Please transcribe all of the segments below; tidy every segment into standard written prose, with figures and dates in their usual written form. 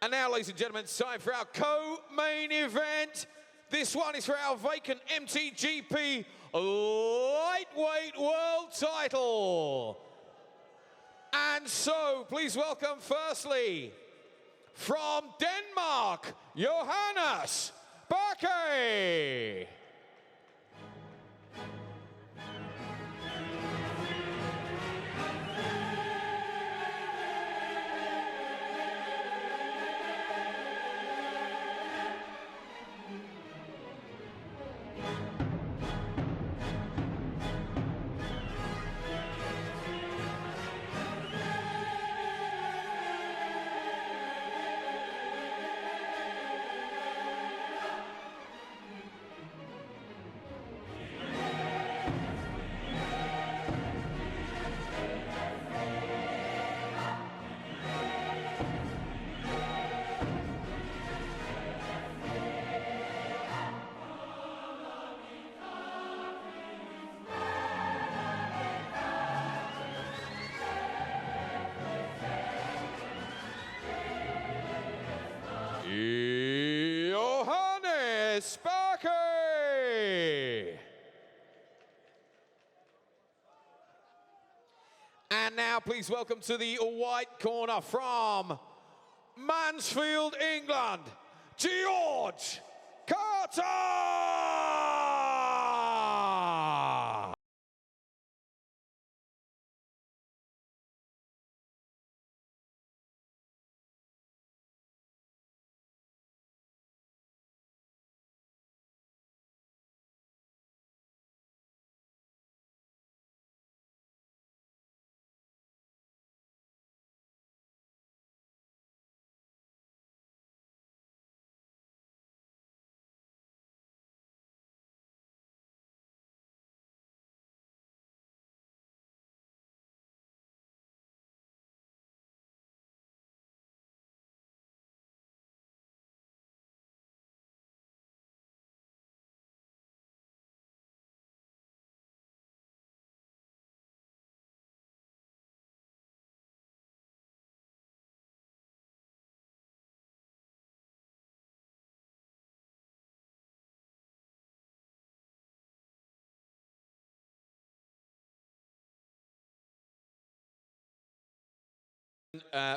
And now, ladies and gentlemen, it's time for our co-main event. This one is for our vacant MTGP lightweight world title. And so, please welcome firstly, from Denmark, Johannes, Bakke. Johannes, Bakke. And now please welcome to the white corner from Mansfield, England, George Carter.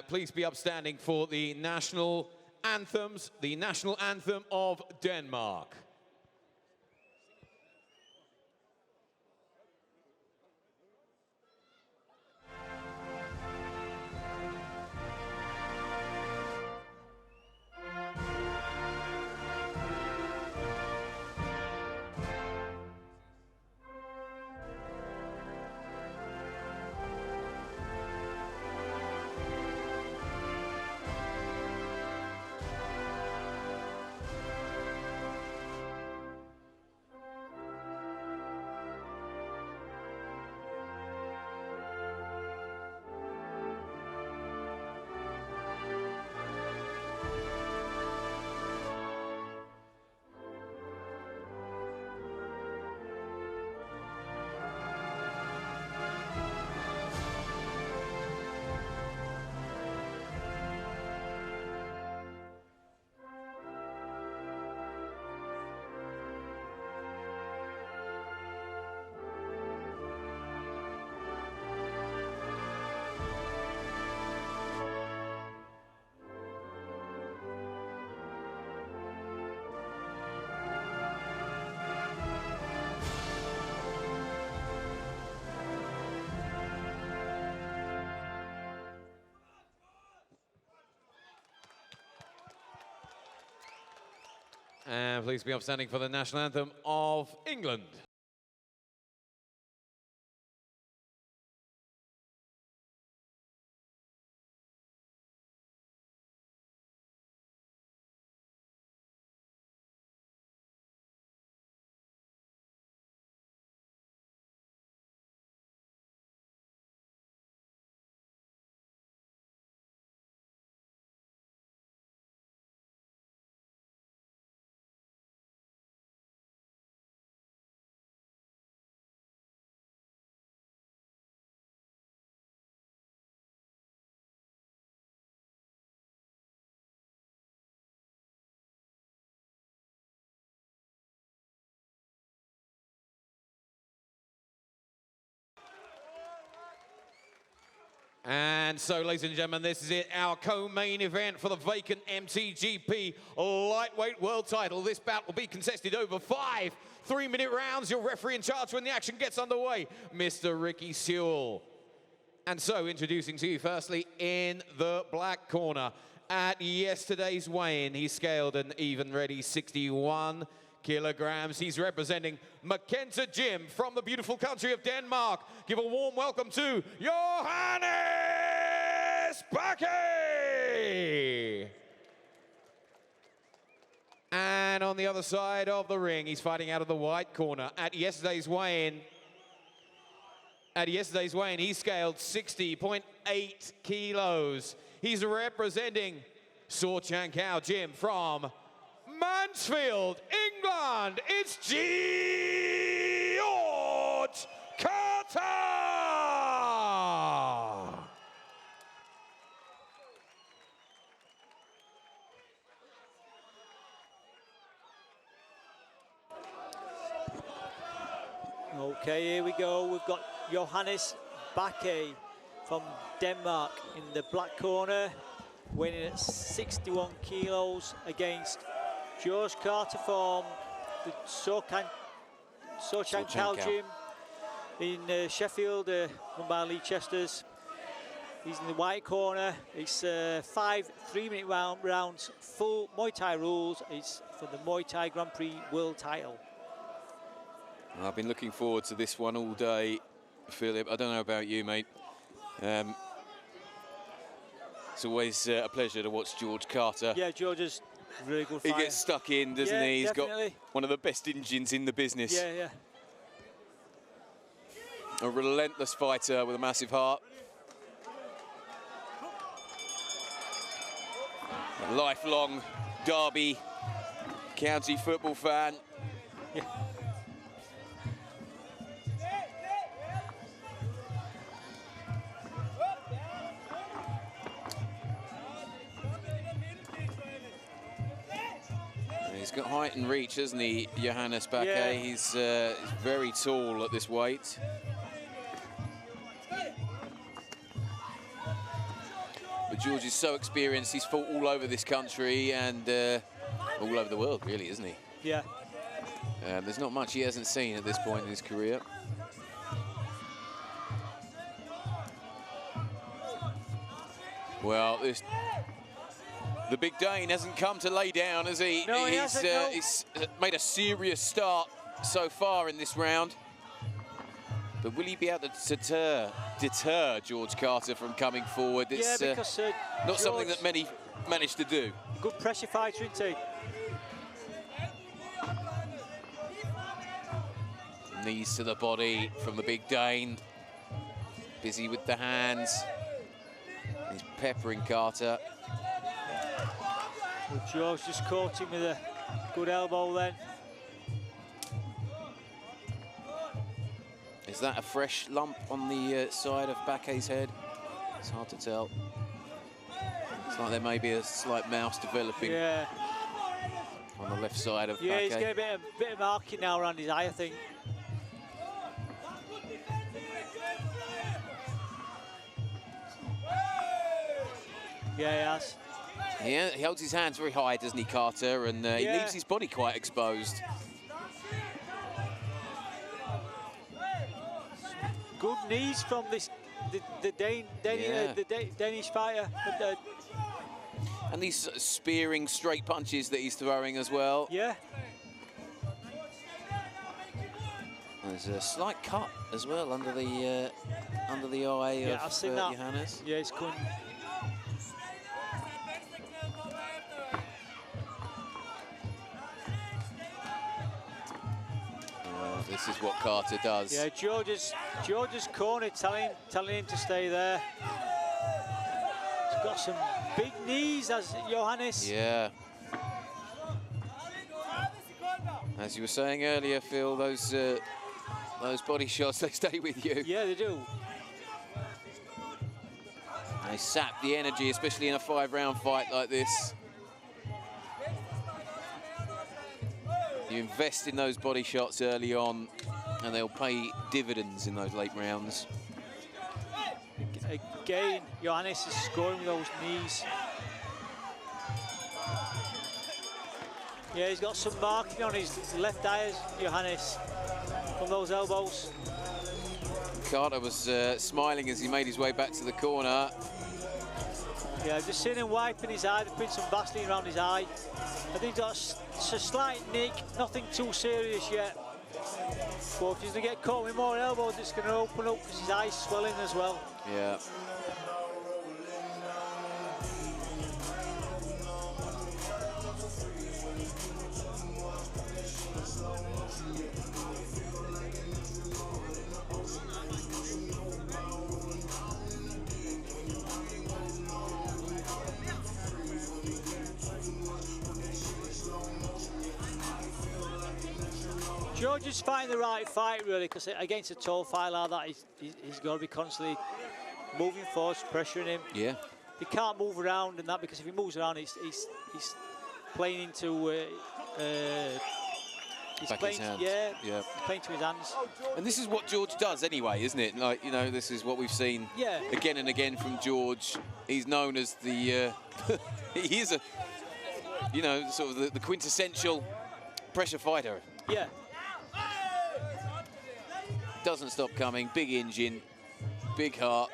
Please be upstanding for the national anthems, the national anthem of Denmark. And please be upstanding for the national anthem of England. And so, ladies and gentlemen, this is it, our co-main event for the vacant MTGP lightweight world title. This bout will be contested over 5 3-minute rounds. Your referee in charge when the action gets underway, Mr. Ricky Sewell. And so, introducing to you firstly in the black corner, at yesterday's weigh-in, he scaled an even ready 61 kilograms. He's representing Mackenzie Gym from the beautiful country of Denmark. Give a warm welcome to Johannes Bakke. And on the other side of the ring, he's fighting out of the white corner. At yesterday's weigh-in, he scaled 60.8 kilos. He's representing Sorchankau Gym from Mansfield, England. It's George Carter. Okay, here we go. We've got Johannes Bakke from Denmark in the black corner, weighing at 61 kilos against George Carter from the Sorchankau Gym in Sheffield, run by Lee Chesters. He's in the white corner. It's 5 3-minute rounds, full Muay Thai rules. It's for the Muay Thai Grand Prix world title. I've been looking forward to this one all day, Philip. I don't know about you, mate. It's always a pleasure to watch George Carter. Yeah, George is really good fighter. He gets stuck in, doesn't he? He's definitely got one of the best engines in the business. Yeah, yeah. A relentless fighter with a massive heart. A lifelong Derby County football fan. Yeah. He's got height and reach, hasn't he, Johannes Bakke? Yeah. He's very tall at this weight. But George is so experienced. He's fought all over this country and all over the world, really, isn't he? Yeah. There's not much he hasn't seen at this point in his career. Well, the big Dane hasn't come to lay down, has he? No, he hasn't, no. He's made a serious start so far in this round. But will he be able to deter George Carter from coming forward? It's yeah, because not something that many manage to do. Good pressure fighter, isn't he? Knees to the body from the big Dane. Busy with the hands. He's peppering Carter. Well, George just caught him with a good elbow then. Is that a fresh lump on the side of Bakke's head? It's hard to tell. It's like there may be a slight mouse developing on the left side of Bakke. Yeah, he's getting a bit of marking now around his eye, I think. Yeah, he has. Yeah, he holds his hands very high, doesn't he, Carter? And he leaves his body quite exposed. Good knees from this the Danish fighter. And these spearing straight punches that he's throwing as well. Yeah. There's a slight cut as well under the eye of I've seen that. Johannes. Yeah, he's coming. This is what Carter does. Yeah, George's corner telling him to stay there. He's got some big knees, as Johannes. Yeah. As you were saying earlier, Phil, those body shots, they stay with you. Yeah, they do. They sap the energy, especially in a 5-round fight like this. You invest in those body shots early on, and they'll pay dividends in those late rounds. again, Johannes is scoring with those knees. Yeah, he's got some marking on his left eye, Johannes, from those elbows. Carter was smiling as he made his way back to the corner. Yeah, I've just seen him wiping his eye, putting some Vaseline around his eye. I think he's got a slight nick, nothing too serious yet. But if he's going to get caught with more elbows, it's going to open up because his eye's swelling as well. Yeah. George is fighting the right fight, really, because against a tall fight like that, he's got to be constantly moving forward, pressuring him. Yeah. He can't move around and that, because if he moves around, he's playing into he's playing, yeah, he's playing to his hands. And this is what George does anyway, isn't it? Like, you know, this is what we've seen again and again from George. He's known as the he is a, you know, sort of the quintessential pressure fighter. Yeah. Doesn't stop coming, big engine, big heart.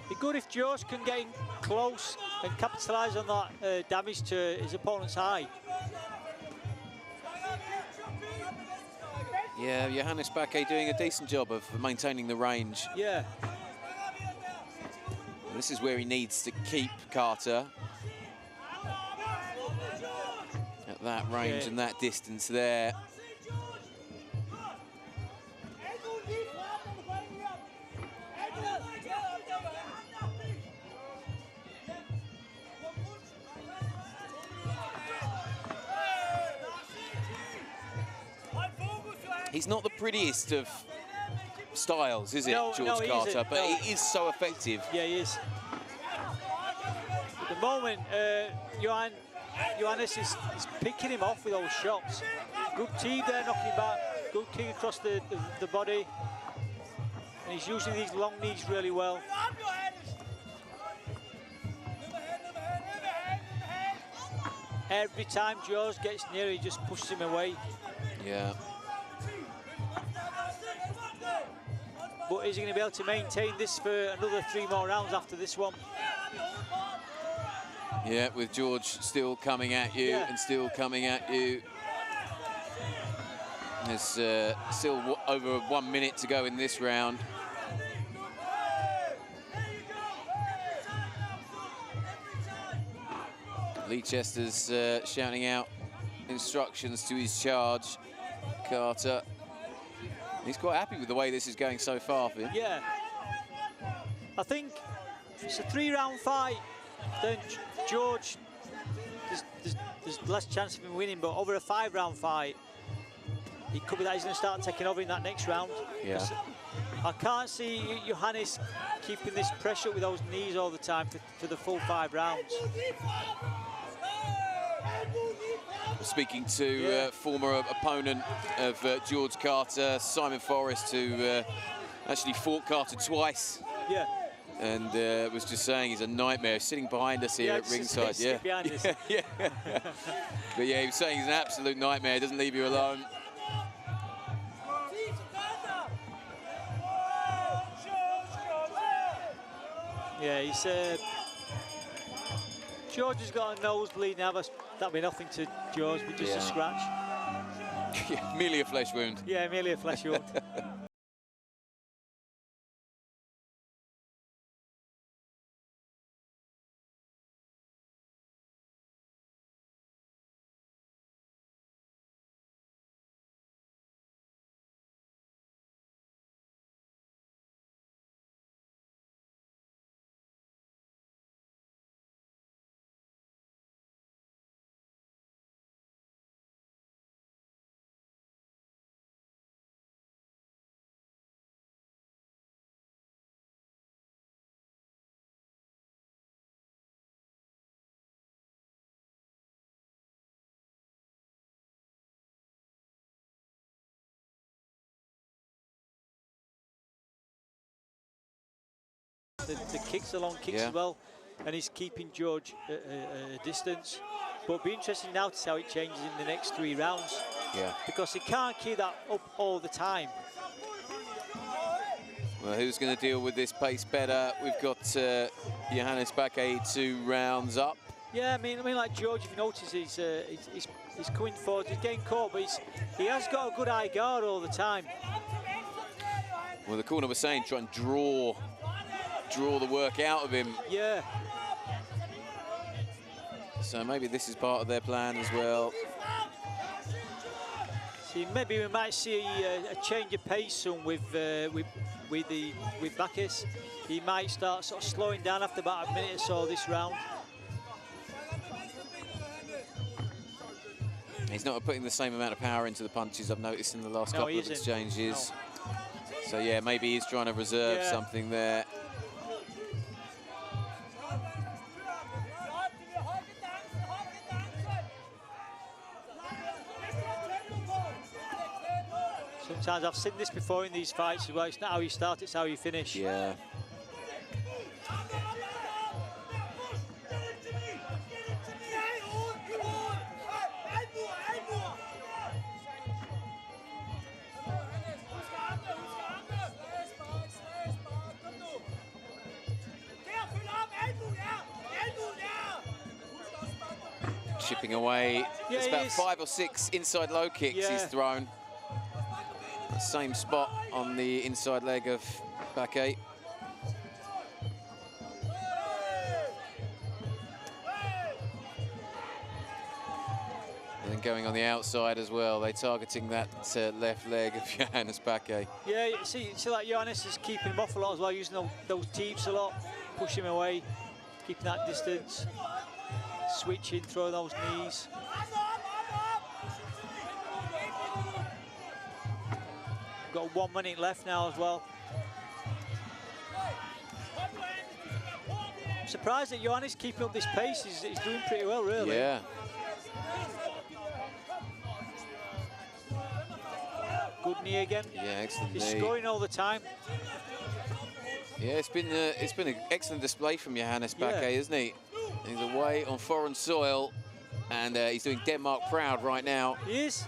Be good if George can get in close and capitalise on that damage to his opponent's eye. Yeah, Johannes Bakke doing a decent job of maintaining the range. Yeah. And this is where he needs to keep Carter at that range and that distance there. He's not the prettiest of styles, is it, George Carter? But he is so effective. Yeah, he is. At the moment, Johannes is picking him off with those shots. Good team there, knocking back. Good kick across the body. And he's using these long knees really well. Every time George gets near, he just pushes him away. Yeah. But is he going to be able to maintain this for another 3 more rounds after this one? Yeah, with George still coming at you and still coming at you. There's still over 1 minute to go in this round. Leicester's shouting out instructions to his charge, Carter. He's quite happy with the way this is going so far for him. Yeah. I think if it's a 3-round fight, then George, there's less chance of him winning, but over a 5-round fight, it could be that he's going to start taking over in that next round. Yeah. I can't see Johannes keeping this pressure with those knees all the time for the full 5 rounds. Speaking to former opponent of George Carter, Simon Forrest, who actually fought Carter twice. Yeah. And was just saying he's a nightmare, sitting behind us here at ringside. Yeah. Behind us. Yeah. But yeah, he was saying he's an absolute nightmare, he doesn't leave you alone. Yeah, he's George has got a nosebleed now, but that'll be nothing to George, but just a scratch. Yeah, merely a flesh wound. Yeah, merely a flesh wound. the kicks, the long kicks as well, and he's keeping George at a distance. But it'll be interesting now to see how it changes in the next 3 rounds. Yeah. Because he can't keep that up all the time. Well, who's going to deal with this pace better? We've got Johannes Bakke 2 rounds up. Yeah, I mean, like George, if you notice, he's coming forward, he's getting caught, but he has got a good eye guard all the time. Well, the corner was saying try and draw the work out of him. Yeah. So maybe this is part of their plan as well. See, maybe we might see a change of pace soon with Bakke. He might start sort of slowing down after about a minute or so this round. He's not putting the same amount of power into the punches I've noticed in the last couple of exchanges. No. So yeah, maybe he's trying to reserve something there. Sometimes I've seen this before in these fights as well. It's not how you start, it's how you finish. Yeah. Chipping away. It's about 5 or 6 inside low kicks he's thrown. Same spot on the inside leg of Bakke. And then going on the outside as well, they're targeting that left leg of Johannes Bakke. Yeah, you see like Johannes is keeping him off a lot as well, using those teeps a lot, pushing him away, keeping that distance, switching, throwing those knees. Got 1 minute left now as well. I'm surprised that Johannes keeping up this pace. He's doing pretty well, really. Yeah. Good knee again. Yeah, excellent He's knee. scoring all the time. Yeah, it's been an excellent display from Johannes Bakke, isn't he? He's away on foreign soil, and he's doing Denmark proud right now. He is.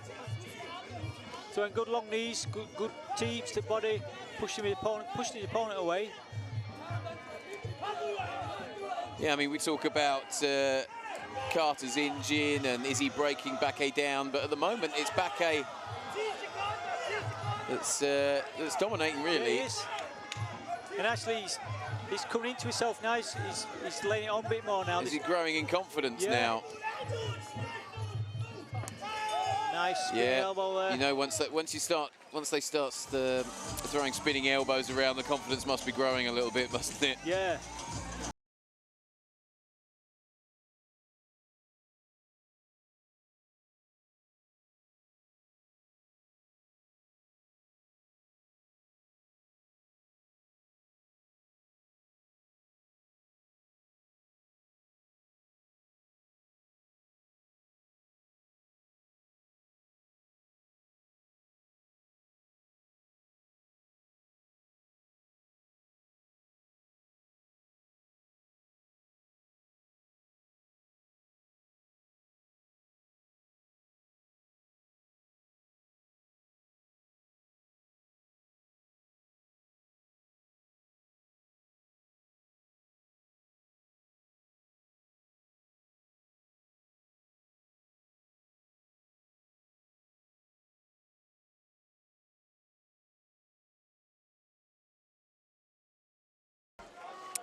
Throwing good long knees, good teeps to body, pushing his opponent away. Yeah, I mean, we talk about Carter's engine and is he breaking Bakke down, but at the moment it's Bakke that's dominating, really. Yeah, he is. And actually, he's coming into himself now. He's laying it on a bit more now. Is he growing in confidence now? Nice spinning elbow there. You know, once they start throwing spinning elbows around, the confidence must be growing a little bit, mustn't it? Yeah.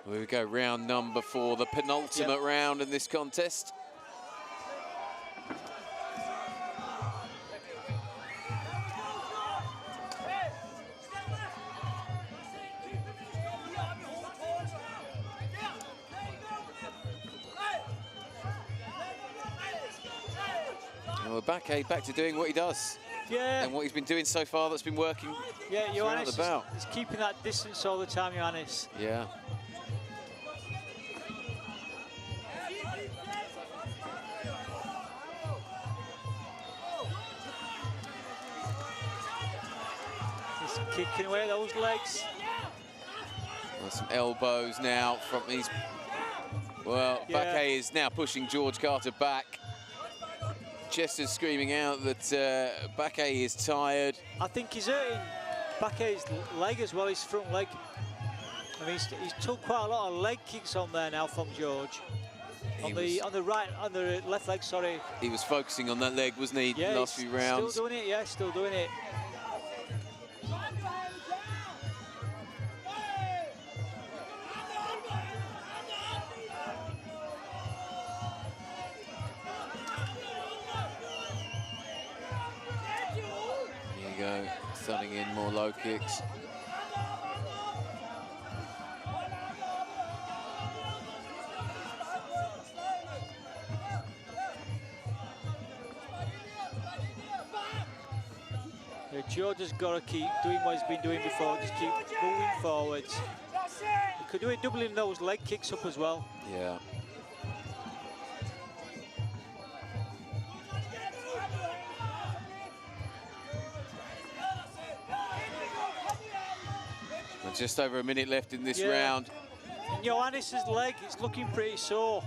Here we go, round number 4, the penultimate round in this contest. Well, Bakke back to doing what he does. Yeah. And what he's been doing so far that's been working. Yeah, Johannes is keeping that distance all the time, Johannes. Yeah. He's kicking away those legs. There's some elbows now from these. Well, Yeah. Bakke is now pushing George Carter back. Chester's screaming out that Bakke is tired. I think he's hurting Bakke's leg as well, his front leg. I mean, he's took quite a lot of leg kicks on there now from George. On the left leg, sorry. He was focusing on that leg, wasn't he? Yeah, last few rounds. Still doing it, yeah, still doing it. Here you go, thudding in more low kicks. George has got to keep doing what he's been doing before, just keep moving forwards. He could do it doubling those leg kicks up as well. Yeah. And just over a minute left in this round. And Johannes' leg is looking pretty sore.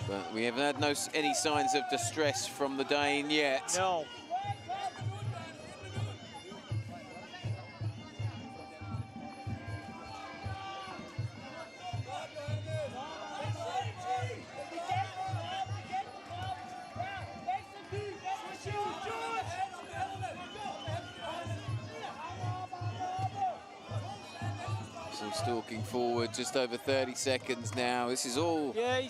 But we haven't had any signs of distress from the Dane yet. No. So stalking forward, just over 30 seconds now. This is all. Yeah,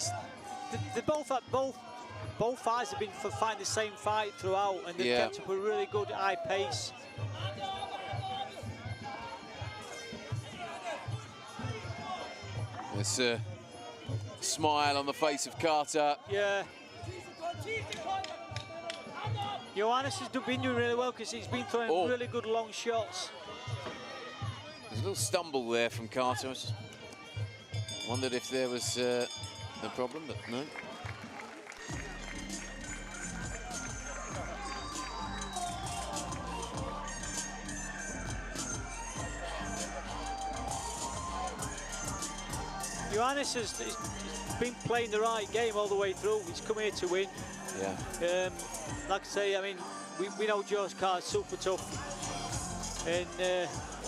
both fights have been fighting the same fight throughout, and they've kept up a really good high pace. There's a smile on the face of Carter. Yeah. Johannes has been doing really well because he's been throwing really good long shots. There's a little stumble there from Carter. I just wondered if there was a problem, but no. Johannes has been playing the right game all the way through. He's come here to win. Yeah. Like I say, I mean, we know George Carter's super tough, and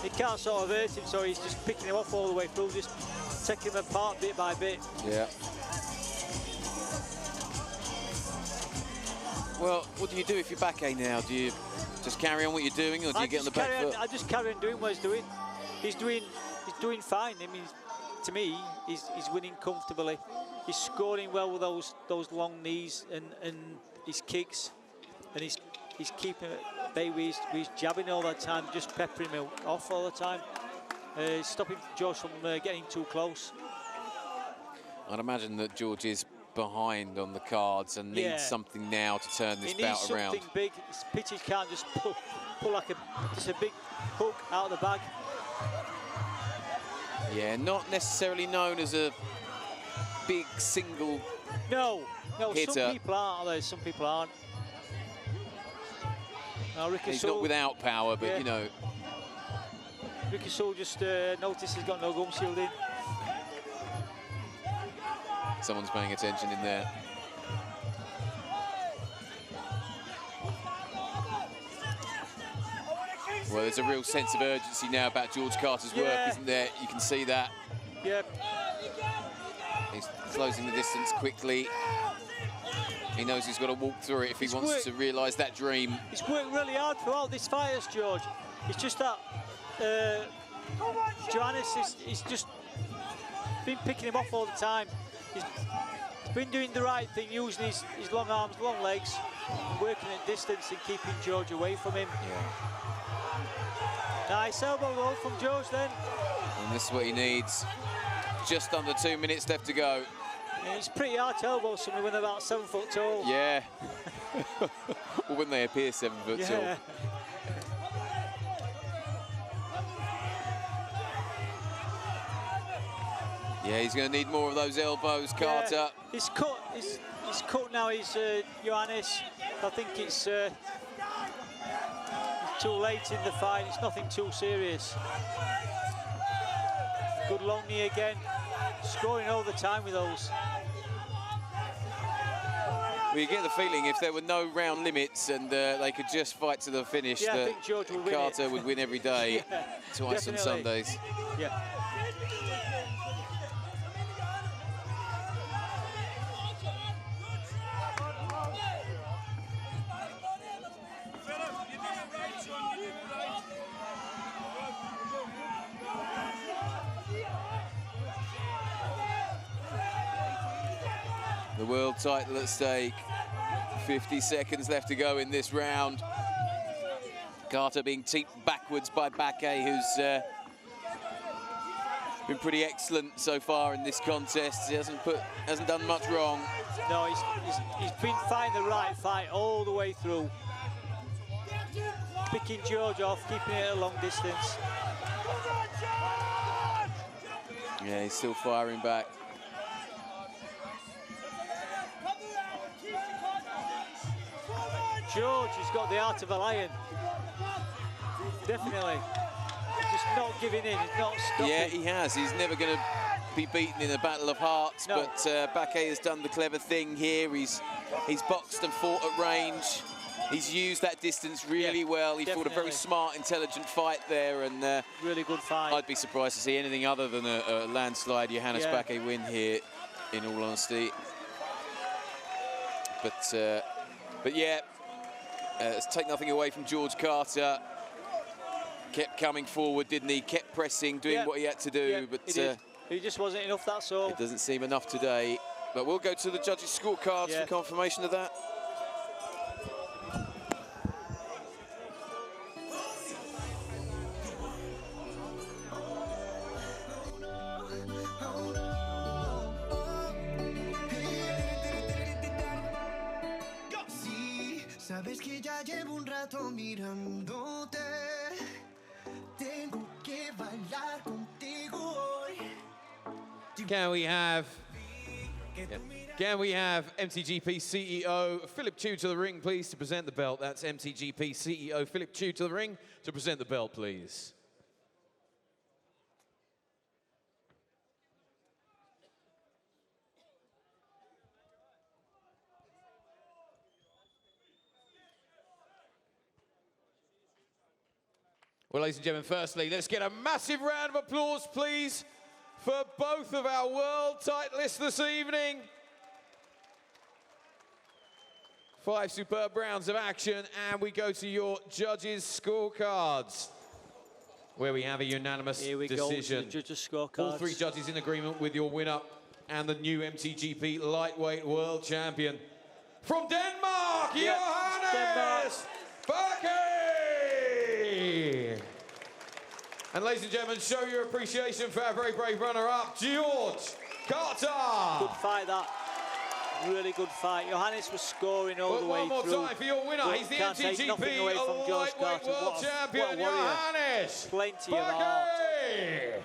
he can't sort of hurt him, so he's just picking him off all the way through, just taking him apart bit by bit. Yeah. Well, what do you do if you're Bakke now? Do you just carry on what you're doing, or do you get on the back foot? I just carry on doing what he's doing. He's doing fine. I mean, to me, he's winning comfortably. He's scoring well with those long knees and his kicks, and he's keeping it at bay with his jabbing all the time, just peppering him off all the time, stopping George from getting too close. I'd imagine that George is behind on the cards and needs something now to turn this bout around. He needs something big. His pitches can't just pull like just a big hook out of the bag. Yeah, not necessarily known as a big single hitter. Some people aren't. Some people aren't. He's not without power, but you know. Ricky Soul just noticed he's got no gum shield in. Someone's paying attention in there. Well, there's a real sense of urgency now about George Carter's work, isn't there? You can see that. Yep. He's closing the distance quickly. He knows he's got to walk through it if he wants to realise that dream. He's worked really hard throughout this fight, George. It's just that Johannes is just been picking him off all the time. He's been doing the right thing, using his long arms, long legs, working at distance and keeping George away from him. Yeah. Nice elbow roll from George then. And this is what he needs. Just under 2 minutes left to go. Yeah, it's pretty hard to elbow someone when they're about 7 foot tall. Yeah. Well, when they appear 7 foot tall. Yeah, he's going to need more of those elbows, Carter. Yeah. He's cut now, he's Johannes. I think it's too late in the fight. It's nothing too serious. Good long knee again. Scoring all the time with those. Well, you get the feeling if there were no round limits and they could just fight to the finish, I that think George would Carter would win every day, twice definitely. on Sundays. Yeah. The world title at stake. 50 seconds left to go in this round. Carter being teeped backwards by Bakke, who's been pretty excellent so far in this contest. He hasn't done much wrong. No, he's been fighting the right fight all the way through. Picking George off, keeping it at a long distance. Yeah, he's still firing back. George has got the heart of a lion. Definitely. He's just not giving in, he's not stopping. Yeah, he has. He's never going to be beaten in a battle of hearts, no. But Bakke has done the clever thing here. He's boxed and fought at range. He's used that distance really well. He fought a very smart, intelligent fight there, and really good fight. I'd be surprised to see anything other than a landslide Johannes Bakke win here, in all honesty. But yeah, let's take nothing away from George Carter. Kept coming forward, didn't he? Kept pressing, doing what he had to do, but it just wasn't enough, that's all. It doesn't seem enough today. But we'll go to the judges' scorecards for confirmation of that. Sabes que ya llevo un rato mirándote. Tengo que bailar contigo hoy. Can we have MTGP CEO Philip Chu to the ring, please, to present the belt? That's MTGP CEO Philip Chu to the ring to present the belt, please. Well, ladies and gentlemen, firstly, let's get a massive round of applause, please, for both of our world titleists this evening. 5 superb rounds of action, and we go to your judges' scorecards, where we have a unanimous decision. Here we go to the judges' scorecards. All 3 judges in agreement with your winner and the new MTGP lightweight world champion. From Denmark, Johannes Bakke! And ladies and gentlemen, show your appreciation for our very brave runner-up, George Carter. Good fight, that. Really good fight. Johannes was scoring all the way through. One more time for your winner. He's the MTGP lightweight world champion, Johannes Plenty of heart.